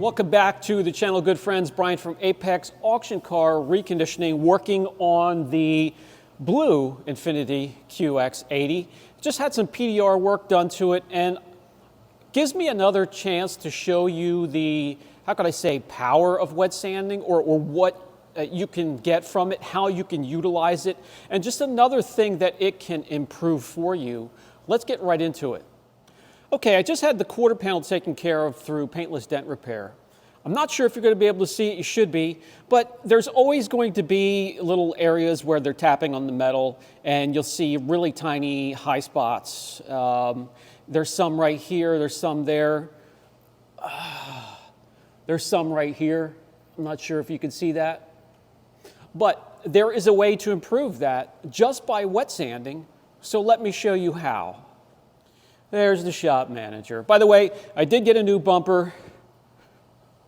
Welcome back to the channel, good friends. Brian from Apex Auction Car Reconditioning, working on the blue Infiniti QX80. Just had some PDR work done to it, and gives me another chance to show you the, how could I say, power of wet sanding, or what you can get from it, how you can utilize it, and just another thing that it can improve for you. Let's get right into it. Okay, I just had the quarter panel taken care of through Paintless Dent Repair. I'm not sure if you're going to be able to see it, you should be, but there's always going to be little areas where they're tapping on the metal, and you'll see really tiny high spots. There's some right here, there's some there. There's some right here. I'm not sure if you can see that. But there is a way to improve that just by wet sanding, so let me show you how. There's the shop manager. By the way, I did get a new bumper.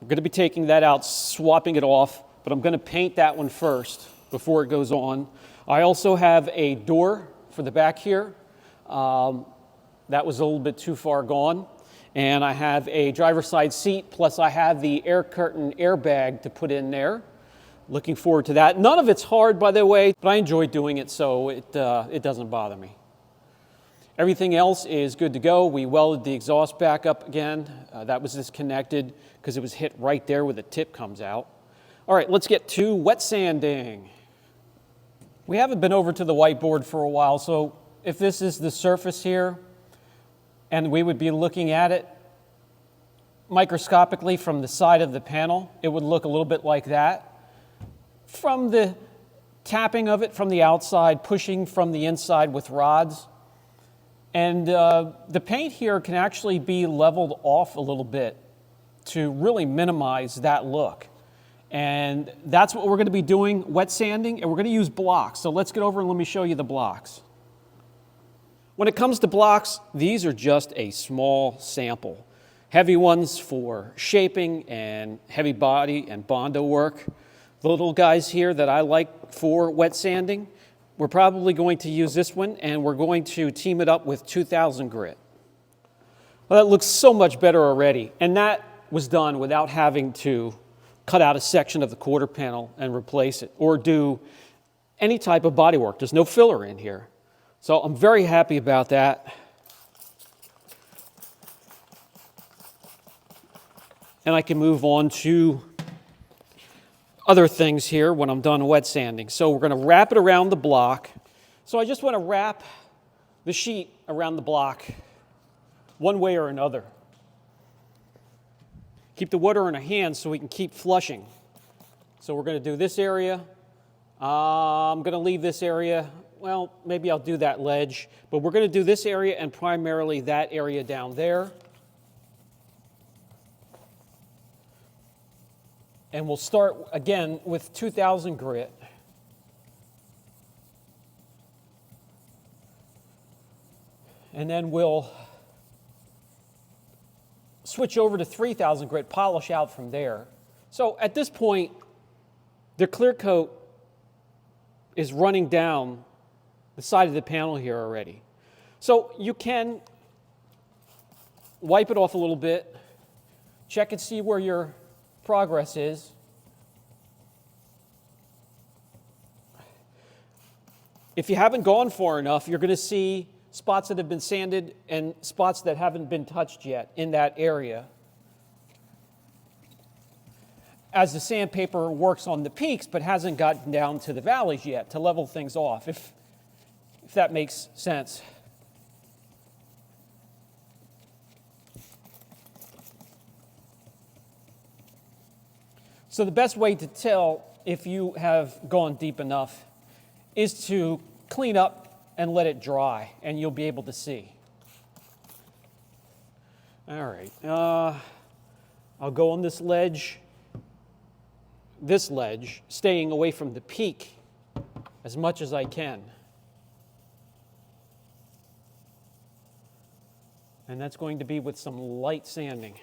I'm going to be taking that out, swapping it off, but I'm going to paint that one first before it goes on. I also have a door for the back here. That was a little bit too far gone. And I have a driver's side seat, plus I have the air curtain airbag to put in there. Looking forward to that. None of it's hard, by the way, but I enjoy doing it, so it doesn't bother me. Everything else is good to go. We welded the exhaust back up again. That was disconnected because it was hit right there where the tip comes out. All right, let's get to wet sanding. We haven't been over to the whiteboard for a while, so if this is the surface here, and we would be looking at it microscopically from the side of the panel, it would look a little bit like that. From the tapping of it from the outside, pushing from the inside with rods. And the paint here can actually be leveled off a little bit to really minimize that look. And that's what we're going to be doing, wet sanding, and we're going to use blocks. So let's get over and let me show you the blocks. When it comes to blocks, these are just a small sample. Heavy ones for shaping and heavy body and Bondo work. The little guys here that I like for wet sanding, we're probably going to use this one, and we're going to team it up with 2000 grit. Well, that looks so much better already, and that was done without having to cut out a section of the quarter panel and replace it, or do any type of body work. There's no filler in here. So I'm very happy about that. And I can move on to other things here when I'm done wet sanding. So we're going to wrap it around the block. So I just want to wrap the sheet around the block one way or another. Keep the water in our hands so we can keep flushing. So we're going to do this area. I'm going to leave this area. Well, maybe I'll do that ledge, but we're going to do this area and primarily that area down there. And we'll start again with 2000 grit. And then we'll switch over to 3000 grit, polish out from there. So at this point, the clear coat is running down the side of the panel here already. So you can wipe it off a little bit, check and see where your progress is. If you haven't gone far enough, you're going to see spots that have been sanded and spots that haven't been touched yet in that area. As the sandpaper works on the peaks but hasn't gotten down to the valleys yet to level things off, if that makes sense. So the best way to tell if you have gone deep enough is to clean up and let it dry, and you'll be able to see. All right, I'll go on this ledge, staying away from the peak as much as I can. And that's going to be with some light sanding.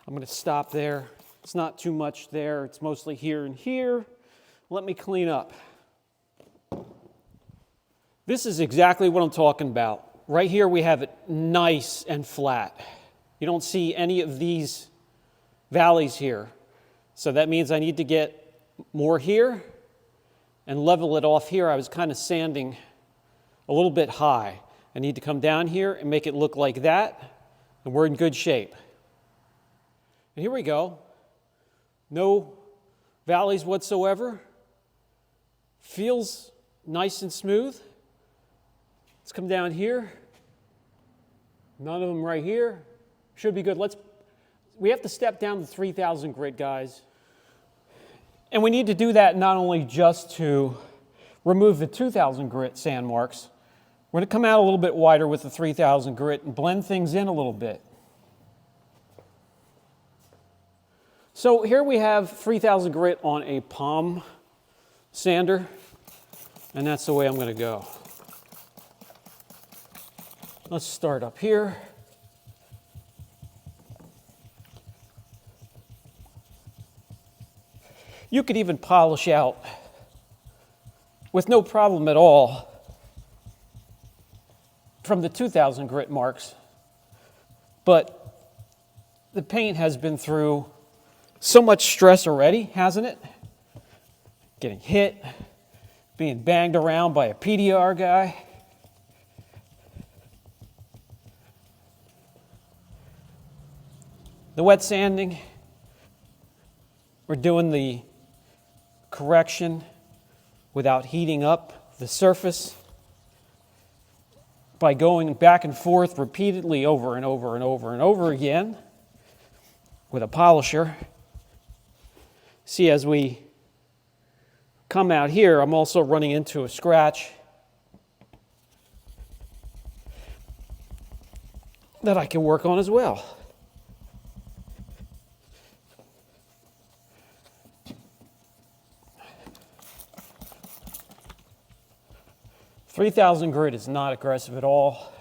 I'm going to stop there. It's not too much there. It's mostly here and here. let me clean up. This is exactly what I'm talking about. Right here we have it nice and flat. You don't see any of these valleys here. So that means I need to get more here and level it off here. I was kind of sanding a little bit high. I need to come down here and make it look like that, and we're in good shape. And here we go. No valleys whatsoever. Feels nice and smooth. Let's come down here. None of them right here. Should be good. We have to step down to 3,000 grit, guys. And we need to do that not only just to remove the 2,000 grit sand marks. We're going to come out a little bit wider with the 3,000 grit and blend things in a little bit. So here we have 3,000 grit on a palm sander, and that's the way I'm going to go. Let's start up here. You could even polish out with no problem at all from the 2,000 grit marks, but the paint has been through so much stress already, hasn't it? Getting hit, being banged around by a PDR guy. The wet sanding, we're doing the correction without heating up the surface by going back and forth repeatedly over and over and over and over again with a polisher. See, as we come out here, I'm also running into a scratch that I can work on as well. .3,000 grit is not aggressive at all.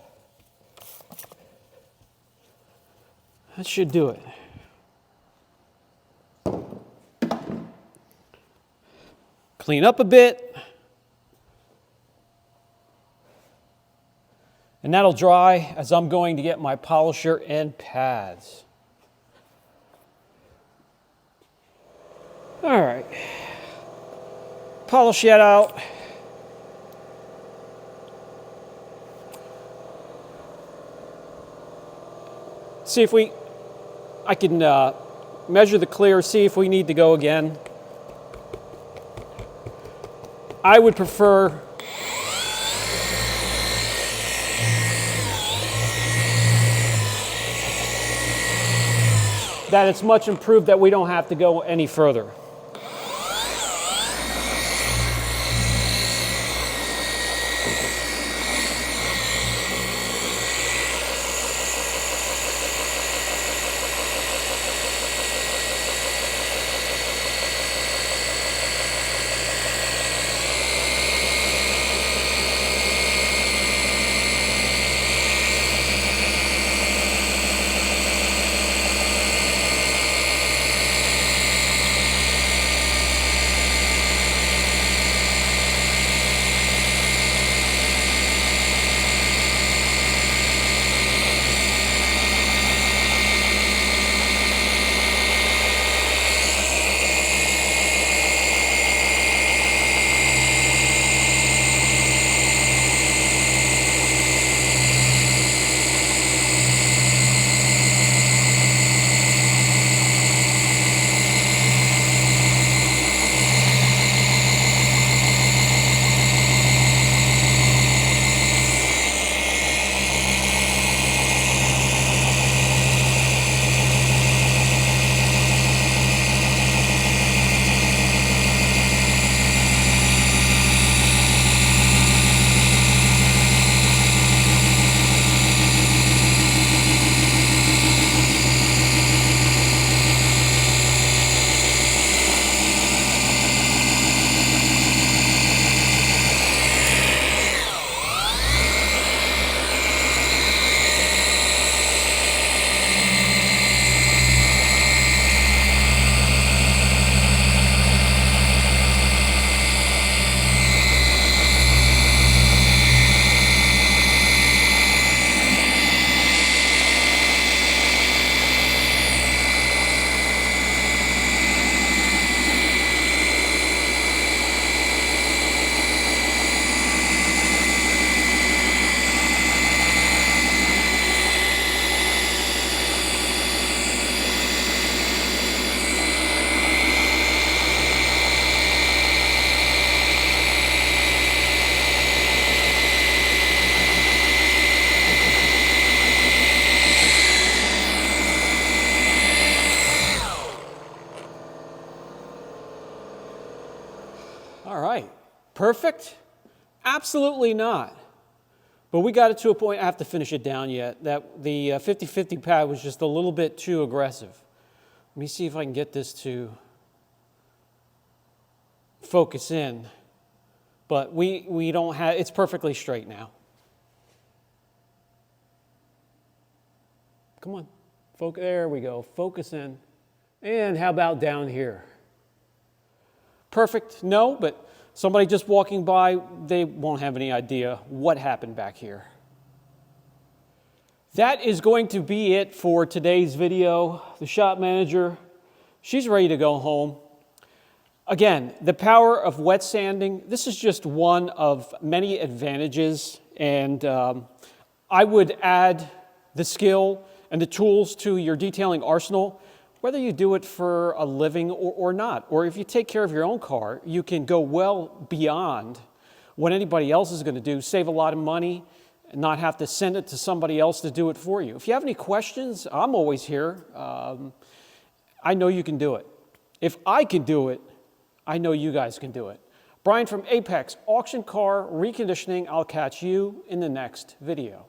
That should do it. Clean up a bit. And that'll dry as I'm going to get my polisher and pads. All right. Polish that out. See if I can measure the clear, see if we need to go again. I would prefer that it's much improved that we don't have to go any further. Perfect? Absolutely not. But we got it to a point, I have to finish it down yet, that the 50-50 pad was just a little bit too aggressive. Let me see if I can get this to focus in. But we don't have, it's perfectly straight now. Come on, there we go, focus in. And how about down here? Perfect? No, but somebody just walking by, they won't have any idea what happened back here. That is going to be it for today's video. The shop manager, she's ready to go home. Again, the power of wet sanding, this is just one of many advantages, and I would add the skill and the tools to your detailing arsenal, whether you do it for a living or not. Or if you take care of your own car, you can go well beyond what anybody else is going to do, save a lot of money, and not have to send it to somebody else to do it for you. If you have any questions, I'm always here. I know you can do it. If I can do it, I know you guys can do it. Brian from Apex Auction Car Reconditioning. I'll catch you in the next video.